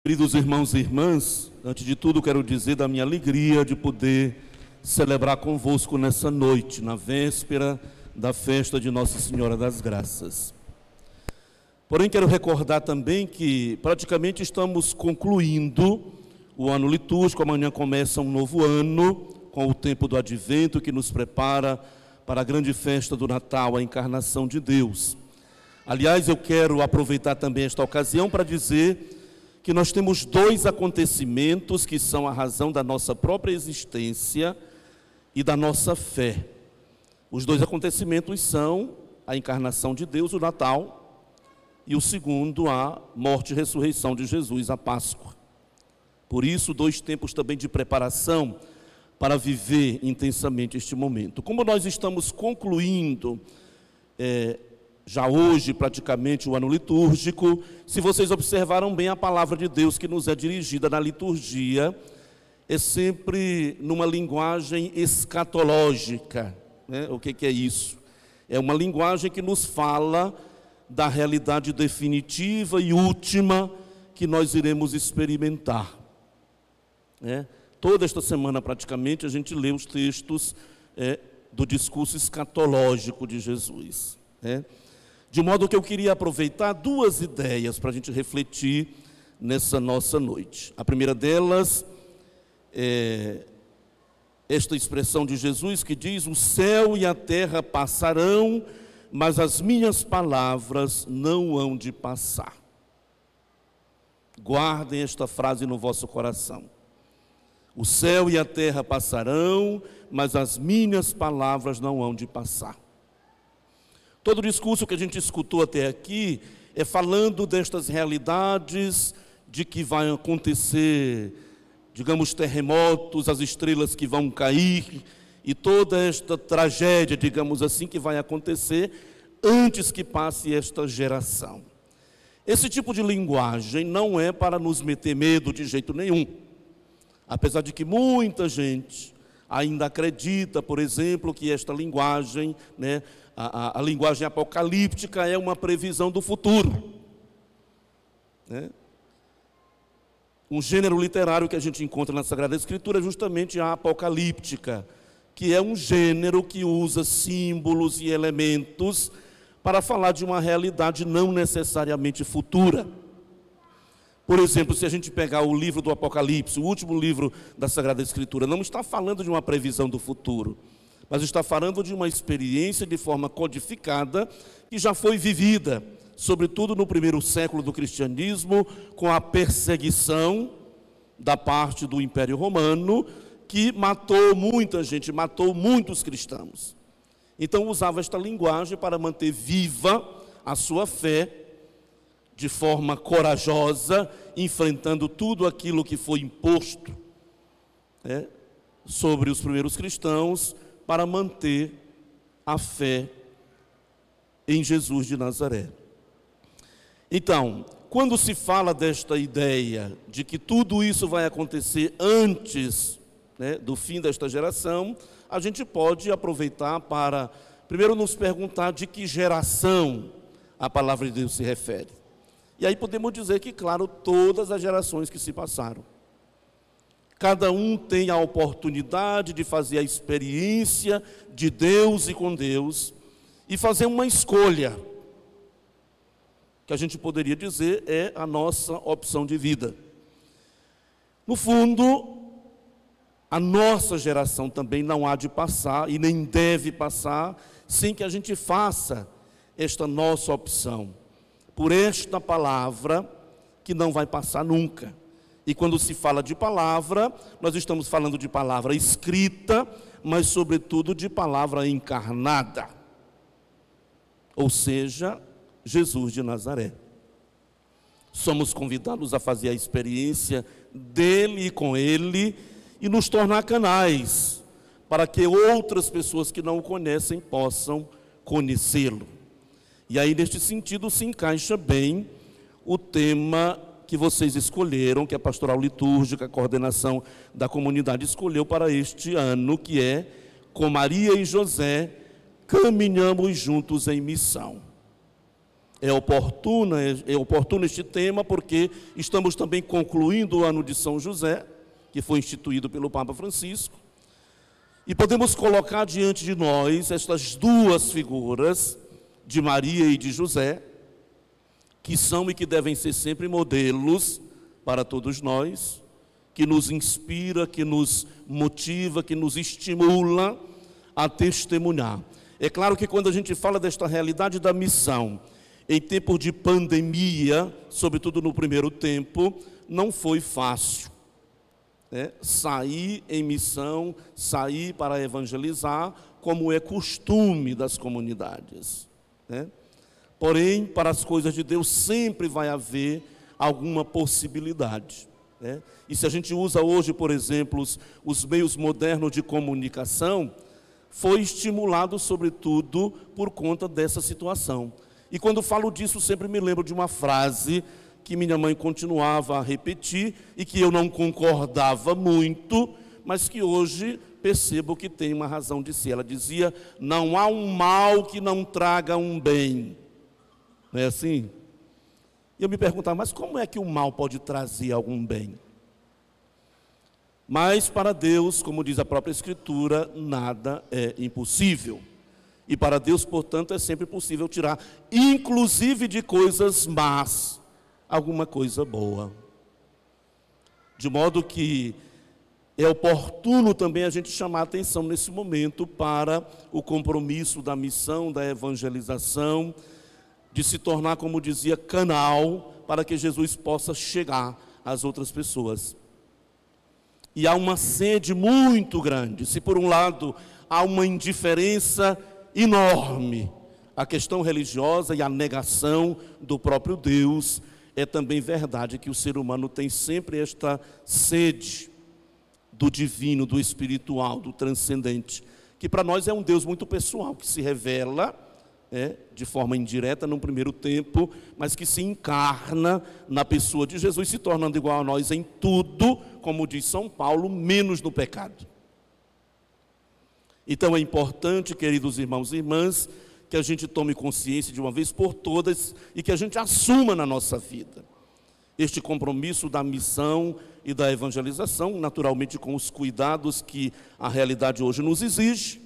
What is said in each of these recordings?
Queridos irmãos e irmãs, antes de tudo quero dizer da minha alegria de poder celebrar convosco nessa noite, na véspera da festa de Nossa Senhora das Graças. Porém, quero recordar também que praticamente estamos concluindo o ano litúrgico. Amanhã começa um novo ano, com o tempo do Advento, que nos prepara para a grande festa do Natal, a encarnação de Deus. Aliás, eu quero aproveitar também esta ocasião para dizer que nós temos dois acontecimentos que são a razão da nossa própria existência e da nossa fé. Os dois acontecimentos são a encarnação de Deus, o Natal, e o segundo, a morte e ressurreição de Jesus, a Páscoa. Por isso, dois tempos também de preparação para viver intensamente este momento. Como nós estamos concluindo já hoje praticamente o ano litúrgico, se vocês observaram bem, a palavra de Deus que nos é dirigida na liturgia é sempre numa linguagem escatológica, né? O que é isso? É uma linguagem que nos fala da realidade definitiva e última que nós iremos experimentar, né? Toda esta semana praticamente a gente lê os textos do discurso escatológico de Jesus, né? De modo que eu queria aproveitar duas ideias para a gente refletir nessa nossa noite. A primeira delas é esta expressão de Jesus que diz: o céu e a terra passarão, mas as minhas palavras não hão de passar. Guardem esta frase no vosso coração. O céu e a terra passarão, mas as minhas palavras não hão de passar. Todo o discurso que a gente escutou até aqui é falando destas realidades, de que vai acontecer, digamos, terremotos, as estrelas que vão cair, e toda esta tragédia, digamos assim, que vai acontecer antes que passe esta geração. Esse tipo de linguagem não é para nos meter medo de jeito nenhum. Apesar de que muita gente ainda acredita, por exemplo, que esta linguagem, né, a linguagem apocalíptica é uma previsão do futuro, né? Um gênero literário que a gente encontra na Sagrada Escritura é justamente a apocalíptica, que é um gênero que usa símbolos e elementos para falar de uma realidade não necessariamente futura. Por exemplo, se a gente pegar o livro do Apocalipse, o último livro da Sagrada Escritura, não está falando de uma previsão do futuro, mas está falando de uma experiência de forma codificada que já foi vivida, sobretudo no primeiro século do cristianismo, com a perseguição da parte do Império Romano, que matou muita gente, matou muitos cristãos. Então usava esta linguagem para manter viva a sua fé, de forma corajosa, enfrentando tudo aquilo que foi imposto sobre os primeiros cristãos, para manter a fé em Jesus de Nazaré. Então, quando se fala desta ideia de que tudo isso vai acontecer antes, né, do fim desta geração, a gente pode aproveitar para, primeiro, nos perguntar de que geração a palavra de Deus se refere. E aí podemos dizer que, claro, todas as gerações que se passaram. Cada um tem a oportunidade de fazer a experiência de Deus e com Deus e fazer uma escolha, que a gente poderia dizer é a nossa opção de vida. No fundo, a nossa geração também não há de passar e nem deve passar sem que a gente faça esta nossa opção por esta palavra que não vai passar nunca. E quando se fala de palavra, nós estamos falando de palavra escrita, mas sobretudo de palavra encarnada, ou seja, Jesus de Nazaré. Somos convidados a fazer a experiência dele e com ele e nos tornar canais para que outras pessoas que não o conhecem possam conhecê-lo. E aí, neste sentido, se encaixa bem o tema que vocês escolheram, que a Pastoral Litúrgica, a coordenação da comunidade escolheu para este ano, que é: com Maria e José, caminhamos juntos em missão. É oportuno este tema porque estamos também concluindo o ano de São José, que foi instituído pelo Papa Francisco, e podemos colocar diante de nós estas duas figuras, de Maria e de José, que são e que devem ser sempre modelos para todos nós, que nos inspira, que nos motiva, que nos estimula a testemunhar. É claro que quando a gente fala desta realidade da missão, em tempos de pandemia, sobretudo no primeiro tempo, não foi fácil. Sair em missão, sair para evangelizar, como é costume das comunidades. Porém, para as coisas de Deus sempre vai haver alguma possibilidade. E se a gente usa hoje, por exemplo, os meios modernos de comunicação, foi estimulado sobretudo por conta dessa situação. E quando falo disso, sempre me lembro de uma frase que minha mãe continuava a repetir e que eu não concordava muito, mas que hoje percebo que tem uma razão de ser. Ela dizia: não há um mal que não traga um bem. Não é assim? E eu me perguntava, mas como é que o mal pode trazer algum bem? Mas para Deus, como diz a própria Escritura, nada é impossível. E para Deus, portanto, é sempre possível tirar, inclusive de coisas más, alguma coisa boa. De modo que é oportuno também a gente chamar a atenção nesse momento para o compromisso da missão, da evangelização, de se tornar, como dizia, canal para que Jesus possa chegar às outras pessoas. E há uma sede muito grande. Se por um lado há uma indiferença enorme à questão religiosa e à negação do próprio Deus, é também verdade que o ser humano tem sempre esta sede do divino, do espiritual, do transcendente, que para nós é um Deus muito pessoal, que se revela de forma indireta num primeiro tempo, mas que se encarna na pessoa de Jesus, se tornando igual a nós em tudo, como diz São Paulo, menos no pecado. Então é importante, queridos irmãos e irmãs, que a gente tome consciência de uma vez por todas e que a gente assuma na nossa vida este compromisso da missão e da evangelização, naturalmente com os cuidados que a realidade hoje nos exige,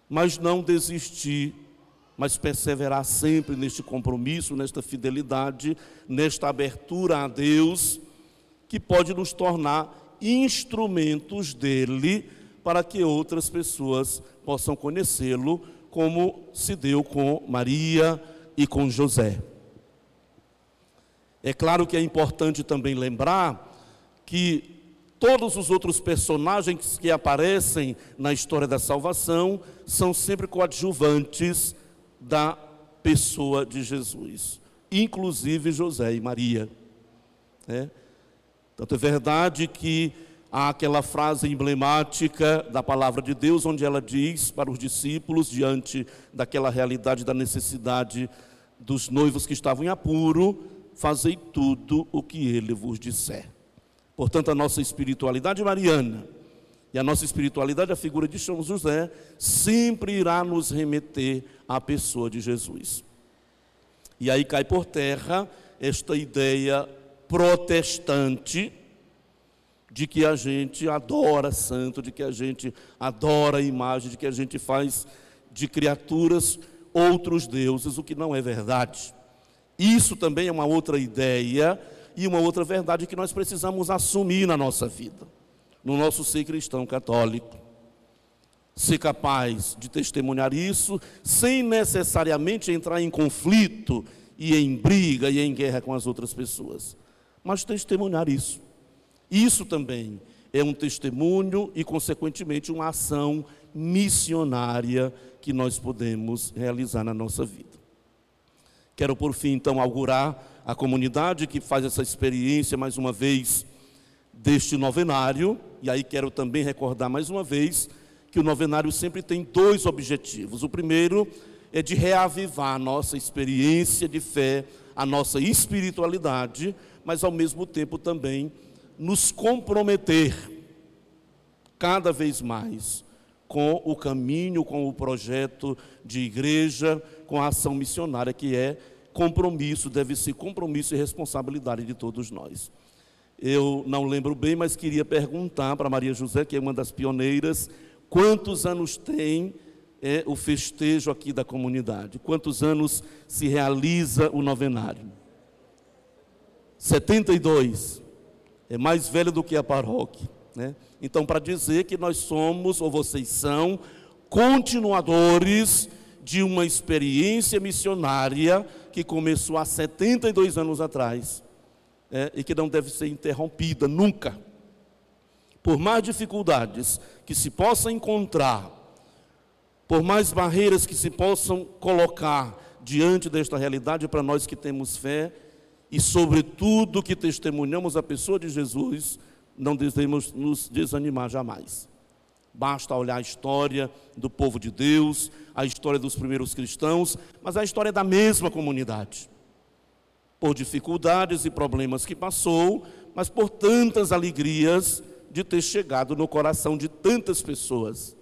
mas não desistir, mas perseverar sempre neste compromisso, nesta fidelidade, nesta abertura a Deus, que pode nos tornar instrumentos dele para que outras pessoas possam conhecê-lo, como se deu com Maria e com José. É claro que é importante também lembrar que todos os outros personagens que aparecem na história da salvação são sempre coadjuvantes da pessoa de Jesus, inclusive José e Maria. Tanto é verdade que há aquela frase emblemática da palavra de Deus, onde ela diz para os discípulos, diante daquela realidade da necessidade dos noivos que estavam em apuro: fazei tudo o que ele vos disser. Portanto, a nossa espiritualidade mariana e a nossa espiritualidade, a figura de São José, sempre irá nos remeter à pessoa de Jesus. E aí cai por terra esta ideia protestante de que a gente adora santo, de que a gente adora a imagem, de que a gente faz de criaturas outros deuses, o que não é verdade. Isso também é uma outra ideia e uma outra verdade que nós precisamos assumir na nossa vida, no nosso ser cristão católico. Ser capaz de testemunhar isso sem necessariamente entrar em conflito e em briga e em guerra com as outras pessoas, mas testemunhar isso. Isso também é um testemunho e, consequentemente, uma ação missionária que nós podemos realizar na nossa vida. Quero, por fim, então, augurar a comunidade que faz essa experiência, mais uma vez, deste novenário. E aí quero também recordar, mais uma vez, que o novenário sempre tem dois objetivos. O primeiro é de reavivar a nossa experiência de fé, a nossa espiritualidade, mas, ao mesmo tempo, também nos comprometer cada vez mais com o caminho, com o projeto de igreja, com a ação missionária que é compromisso, deve ser compromisso e responsabilidade de todos nós. Eu não lembro bem, mas queria perguntar para Maria José, que é uma das pioneiras, quantos anos tem o festejo aqui da comunidade? Quantos anos se realiza o novenário? 72. É mais velho do que a paróquia, né? Então, para dizer que nós somos, ou vocês são, continuadores de uma experiência missionária que começou há 72 anos atrás, e que não deve ser interrompida nunca. Por mais dificuldades que se possam encontrar, por mais barreiras que se possam colocar diante desta realidade, para nós que temos fé e, sobretudo, que testemunhamos a pessoa de Jesus, não devemos nos desanimar jamais. Basta olhar a história do povo de Deus, a história dos primeiros cristãos, mas a história da mesma comunidade. Por dificuldades e problemas que passou, mas por tantas alegrias de ter chegado no coração de tantas pessoas.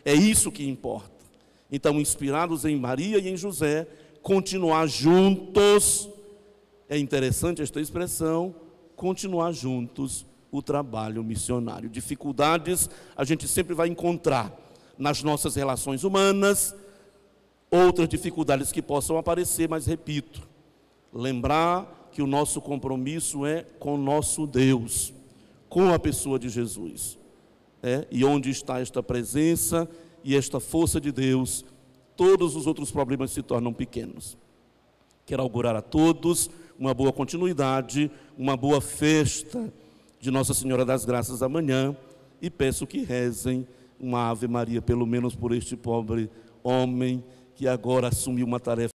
É isso que importa. Então, inspirados em Maria e em José, continuar juntos, é interessante esta expressão, continuar juntos o trabalho missionário. Dificuldades a gente sempre vai encontrar nas nossas relações humanas, outras dificuldades que possam aparecer, mas repito, lembrar que o nosso compromisso é com o nosso Deus, com a pessoa de Jesus. E onde está esta presença e esta força de Deus, todos os outros problemas se tornam pequenos. Quero augurar a todos uma boa continuidade, uma boa festa de Nossa Senhora das Graças amanhã, e peço que rezem uma Ave Maria, pelo menos por este pobre homem que agora assumiu uma tarefa